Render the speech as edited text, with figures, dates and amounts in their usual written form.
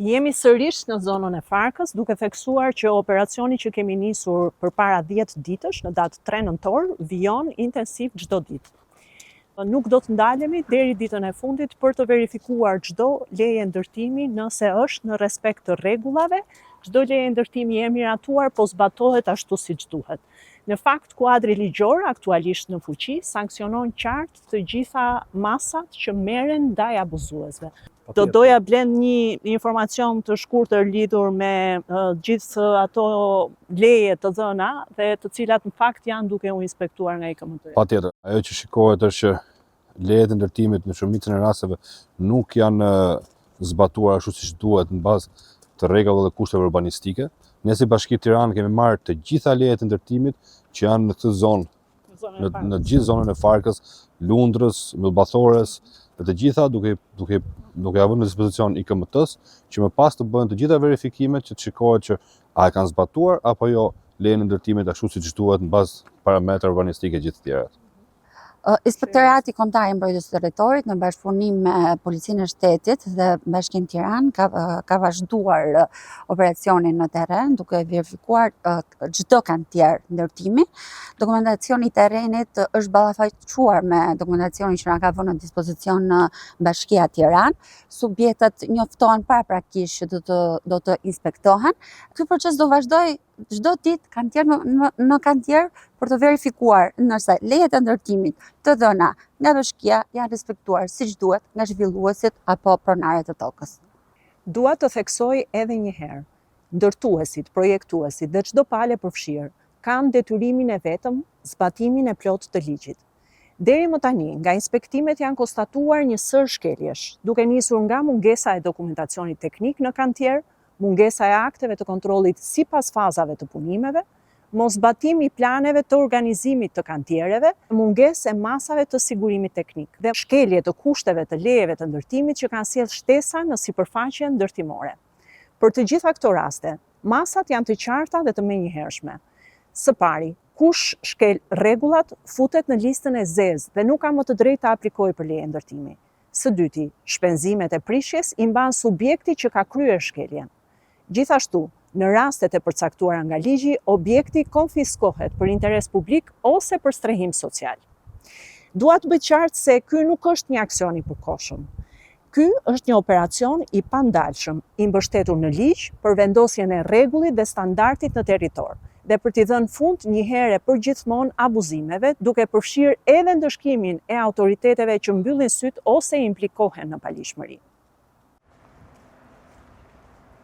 Jemi sërish në zonën e Farkës, duke theksuar që operacioni që kemi nisur përpara 10 ditësh, në datë 3 nëntor, vijon intensiv çdo ditë. Nuk do të ndalemi deri ditën e fundit për të verifikuar çdo leje ndërtimi nëse është në respekt të rregullave, çdo leje ndërtimi e miratuar po zbatohet ashtu siç duhet. Në fakt, kuadri ligjor aktualisht në fuqi sanksionon qartë të gjitha masat që merren ndaj abuzuesve. Do doja blend një informacion të shkurtër lidhur me gjithë ato leje të dhëna dhe të cilat në fakt janë duke u inspektuar nga IKMT. Patjetër, ajo që shikohet është që lejet e ndërtimit në shumicën e rasteve nuk janë zbatuar ashtu siç duhet në bazë të rregullave dhe kushteve urbanistike. Ne si Bashki Tiranë kemi marrë të gjitha lejet e ndërtimit që janë në këtë zonë, në gjithë zonën e Farkës, Lundrës, Myllbathores, dhe të gjitha duke ja vënë në dispozicion IKMT-s, që më pas të bëhen të gjitha verifikimet që të shikohet që a e kanë zbatuar apo jo lejen e ndërtimit ashtu siç duhet në bazë parametrave urbanistike gjithë të tjerat. Inspektorati Kombëtar i Mbrojtjes së Territorit në bashkëpunim me Policinë e Shtetit dhe Bashkinë Tiranë ka vazhduar operacionin në terren duke verifikuar çdo kantier ndërtimi. Dokumentacioni i terrenit është ballafaqur me dokumentacionin që na ka vënë në dispozicion Bashkia Tiranë. Subjektet njoftohen paraprakisht që do të inspektohen. Ky proces do vazhdojë çdo ditë kantier në kantier për të verifikuar nëse lejet e ndërtimit të dhëna nga bashkia janë respektuar siç duhet nga zhvilluesit apo pronarët e tokës. Dua të theksoj edhe një herë, ndërtuesit, projektuesit dhe çdo palë përfshirë kanë detyrimin e vetëm zbatimin e plotë të ligjit. Deri më tani, nga inspektimet janë konstatuar një sër shkeljesh, duke nisur nga mungesa e dokumentacionit teknik në kantier, mungesa e akteve të kontrollit sipas fazave të punimeve, mosbatimi i planeve të organizimit të kantiereve, mungesë e masave të sigurimit teknik dhe shkelje të kushteve të lejeve të ndërtimit që kanë sjellë shtesa në sipërfaqen ndërtimore. Për të gjitha këto raste, masat janë të qarta dhe të menjëhershme. Së pari, kush shkel rregullat futet në listën e zezë dhe nuk ka më të drejtë të aplikojë për leje ndërtimi. Së dyti, shpenzimet e prishjes i mban subjekti që ka kryer shkeljen. Gjithashtu, në rastet e përcaktuara nga ligji, objekti konfiskohet për interes publik ose për strehim social. Dua të bëj qartë se ky nuk është një aksion i përkohshëm. Ky është një operacion i pandalshëm, i mbështetur në ligj për vendosjen e rregullit dhe standardit në territor dhe për t'i dhënë fund një herë për gjithmonë abuzimeve, duke përfshirë edhe ndëshkimin e autoriteteve që mbyllin syt ose implikohen në paligjshmëri.